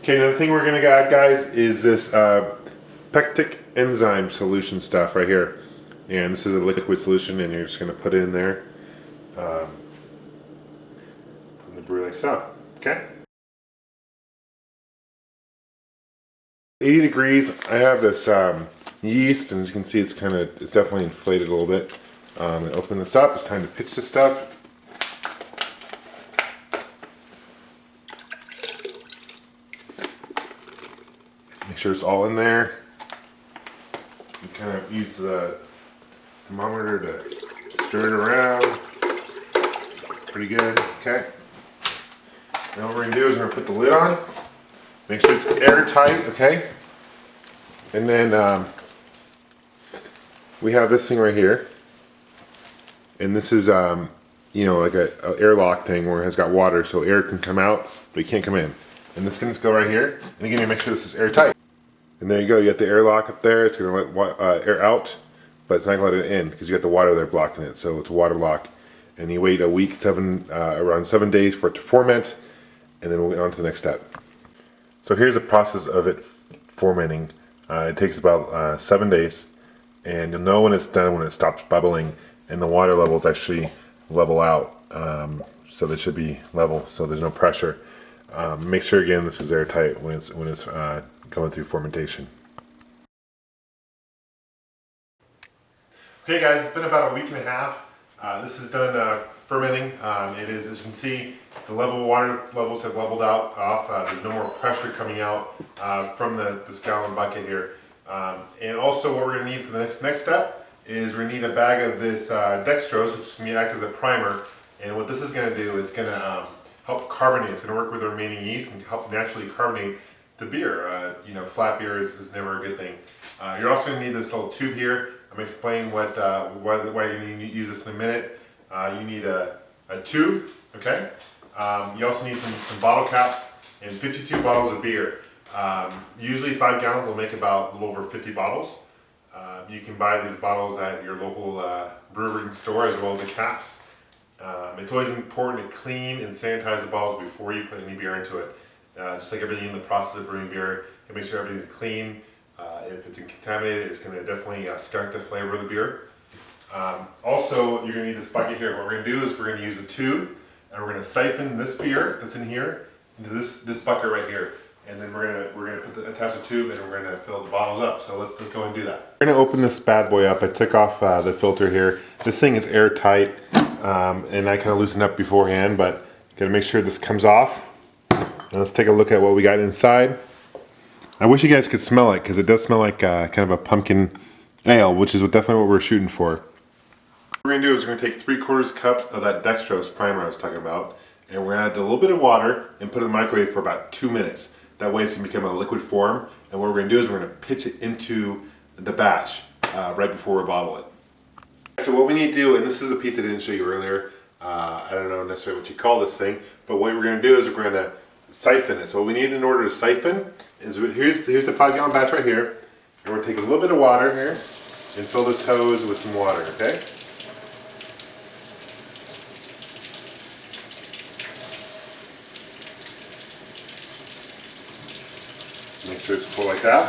Okay, another thing we're gonna add, guys, is this pectic enzyme solution stuff right here. And this is a liquid solution, and you're just gonna put it in there. In the brew like so. Okay. 80 degrees. I have this yeast, and as you can see, it's definitely inflated a little bit. And open this up. It's time to pitch this stuff. Make sure it's all in there. You kind of use the thermometer to stir it around. Pretty good. Okay. Now what we're going to do is we're going to put the lid on. Make sure it's airtight, okay? And then we have this thing right here. And this is, you know, like a airlock thing where it has got water so air can come out, but it can't come in. And this can just go right here. And again, you make sure this is airtight. And there you go, you got the airlock up there. It's going to let air out, but it's not going to let it in because you got the water there blocking it. So it's a water lock. And you wait a week, around 7 days for it to ferment, and then we'll get on to the next step. So here's the process of it fermenting. It takes about 7 days, and you'll know when it's done when it stops bubbling and the water levels actually level out. So they should be level, so there's no pressure. Make sure again this is airtight when it's going through fermentation. Okay, guys, it's been about a week and a half. This is done fermenting. It is, as you can see, the water levels have leveled out off. There's no more pressure coming out from this gallon bucket here. And also what we're going to need for the next step is we're going to need a bag of this dextrose, which is going to act as a primer. And what this is going to do is going to help carbonate. It's going to work with the remaining yeast and help naturally carbonate the beer. You know, flat beer is never a good thing. You're also going to need this little tube here. I'm going to explain why you need to use this in a minute. You need a tube, okay? You also need some bottle caps and 52 bottles of beer. Usually 5 gallons will make about a little over 50 bottles. You can buy these bottles at your local brewery store as well as the caps. It's always important to clean and sanitize the bottles before you put any beer into it. Just like everything in the process of brewing beer, you make sure everything's clean. If it's contaminated, it's going to definitely skunk the flavor of the beer. Also, you're going to need this bucket here. What we're going to do is we're going to use a tube, and we're going to siphon this beer that's in here into this bucket right here. And then we're gonna attach a tube, and we're gonna fill the bottles up. So let's go and do that. We're gonna open this bad boy up. I took off the filter here. This thing is airtight, and I kind of loosened up beforehand, but gotta make sure this comes off. And let's take a look at what we got inside. I wish you guys could smell it because it does smell like kind of a pumpkin ale, which is definitely what we're shooting for. What we're gonna do is we're gonna take 3/4 cups of that dextrose primer I was talking about, and we're gonna add a little bit of water and put it in the microwave for about 2 minutes. That way it's going to become a liquid form, and what we're going to do is we're going to pitch it into the batch right before we bottle it. So what we need to do, and this is a piece I didn't show you earlier, I don't know necessarily what you call this thing, but what we're going to do is we're going to siphon it. So what we need in order to siphon is, here's the 5 gallon batch right here, and we're going to take a little bit of water here and fill this hose with some water, okay? Make sure it's full like that.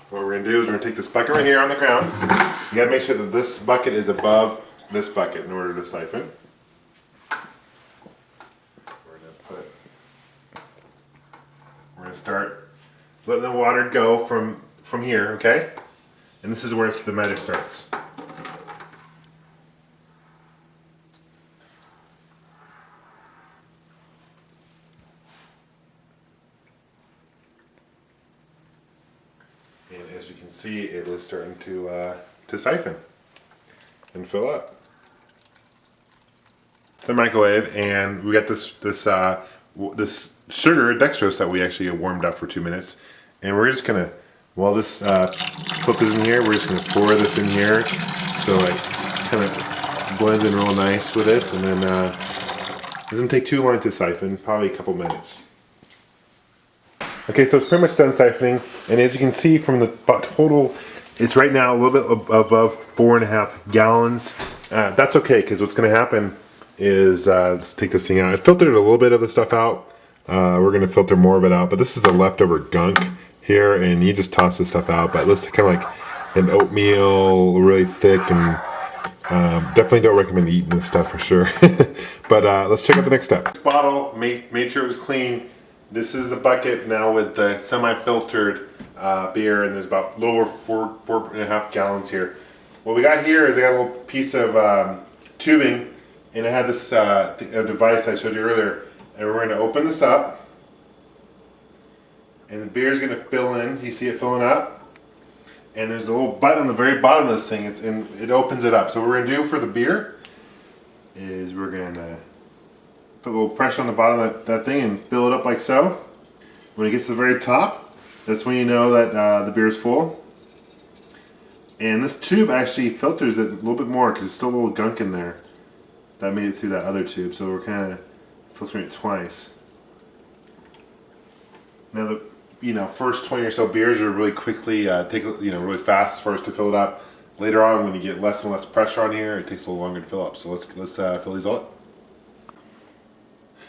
What we're going to do is we're going to take this bucket right here on the ground. You got to make sure that this bucket is above this bucket in order to siphon. We're going to start letting the water go from here, okay? And this is where the magic starts. And as you can see, it is starting to siphon and fill up. The microwave, and we got this sugar dextrose that we actually warmed up for 2 minutes, and we're just gonna, while this flip is in here, we're just gonna pour this in here, so it kind of blends in real nice with this, and then it doesn't take too long to siphon, probably a couple minutes. Okay, so it's pretty much done siphoning, and as you can see from the total, it's right now a little bit above 4.5 gallons. That's okay, because what's going to happen is, let's take this thing out. I filtered a little bit of the stuff out, We're going to filter more of it out, but this is the leftover gunk here, and you just toss this stuff out. But it looks kind of like an oatmeal, really thick, and definitely don't recommend eating this stuff for sure. But let's check out the next step. This bottle, made sure it was clean. This is the bucket now with the semi-filtered beer, and there's about a little over 4.5 gallons here. What we got here is I got a little piece of tubing, and it had this a device I showed you earlier. And we're going to open this up, and the beer is going to fill in. You see it filling up, and there's a little button on the very bottom of this thing. It opens it up. So what we're going to do for the beer is we're going to put a little pressure on the bottom of that thing and fill it up like so. When it gets to the very top, that's when you know that the beer is full. And this tube actually filters it a little bit more because there's still a little gunk in there that made it through that other tube. So we're kind of filtering it twice. Now the first 20 or so beers are really quickly take really fast for us to fill it up. Later on, when you get less and less pressure on here, it takes a little longer to fill up. So let's fill these all up.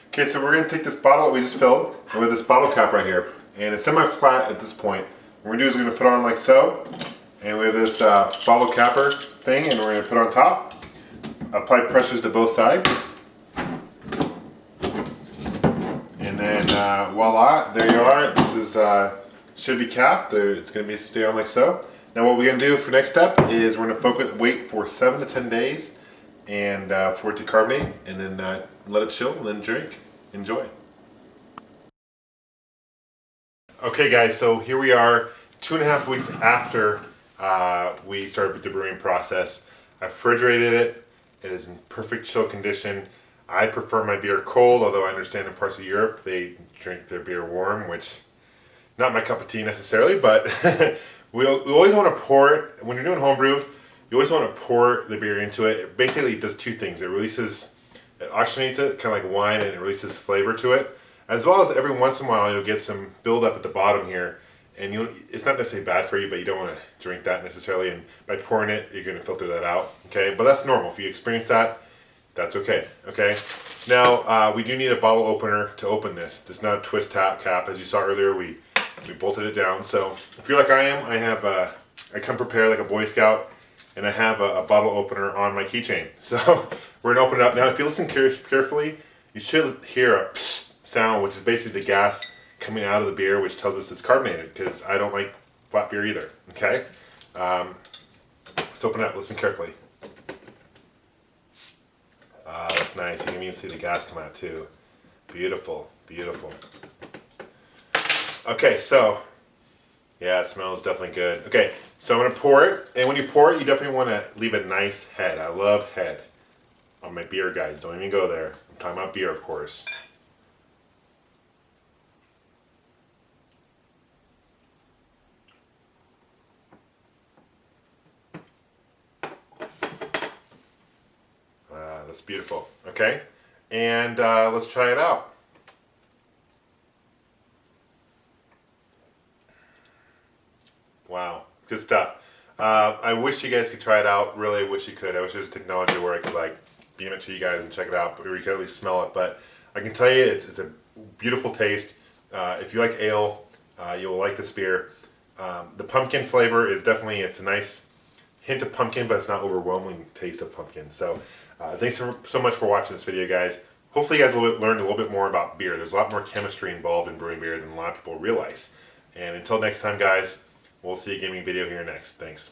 Okay, so we're going to take this bottle that we just filled, and with this bottle cap right here, and it's semi-flat at this point. What we're going to do is we're going to put it on like so, and we have this bottle capper thing, and we're going to put it on top. Apply pressures to both sides. And then voila, there you are. This is should be capped. It's going to be stay on like so. Now what we're going to do for next step is we're going to wait for 7 to 10 days and for it to carbonate, and then let it chill and then drink. Enjoy. Okay guys, so here we are 2.5 weeks after we started the brewing process. I refrigerated it. It is in perfect chill condition. I prefer my beer cold, although I understand in parts of Europe they drink their beer warm, which not my cup of tea necessarily, but we always want to pour it. When you're doing homebrew, you always want to pour the beer into it. It basically does two things. It oxygenates it, kind of like wine, and it releases flavor to it. As well as every once in a while you'll get some buildup at the bottom here, and it's not necessarily bad for you, but you don't want to drink that necessarily, and by pouring it, you're going to filter that out, okay? But that's normal. If you experience that, that's okay, okay? Now, we do need a bottle opener to open this. This is not a twist cap. As you saw earlier, we bolted it down. So if you're like I am, I come prepared like a Boy Scout, and I have a bottle opener on my keychain. So we're going to open it up. Now, if you listen carefully, you should hear a psst sound, which is basically the gas coming out of the beer, which tells us it's carbonated, because I don't like flat beer either, okay? Let's open it up. Listen carefully. That's nice. You can even see the gas come out too. Beautiful, beautiful. Okay, so yeah, it smells definitely good. Okay, so I'm gonna pour it, and when you pour it, you definitely want to leave a nice head. I love head on my beer, guys. Don't even go there. I'm talking about beer, of course. That's beautiful. Okay, and let's try it out. Wow, good stuff. I wish you guys could try it out. Really wish you could. I wish there was technology where I could like beam it to you guys and check it out, or you could at least smell it. But I can tell you, it's a beautiful taste. If you like ale, you will like this beer. The pumpkin flavor is definitely, it's a nice hint of pumpkin, but it's not overwhelming taste of pumpkin. So thanks so much for watching this video, guys. Hopefully you guys learned a little bit more about beer. There's a lot more chemistry involved in brewing beer than a lot of people realize. And until next time, guys, we'll see a gaming video here next. Thanks.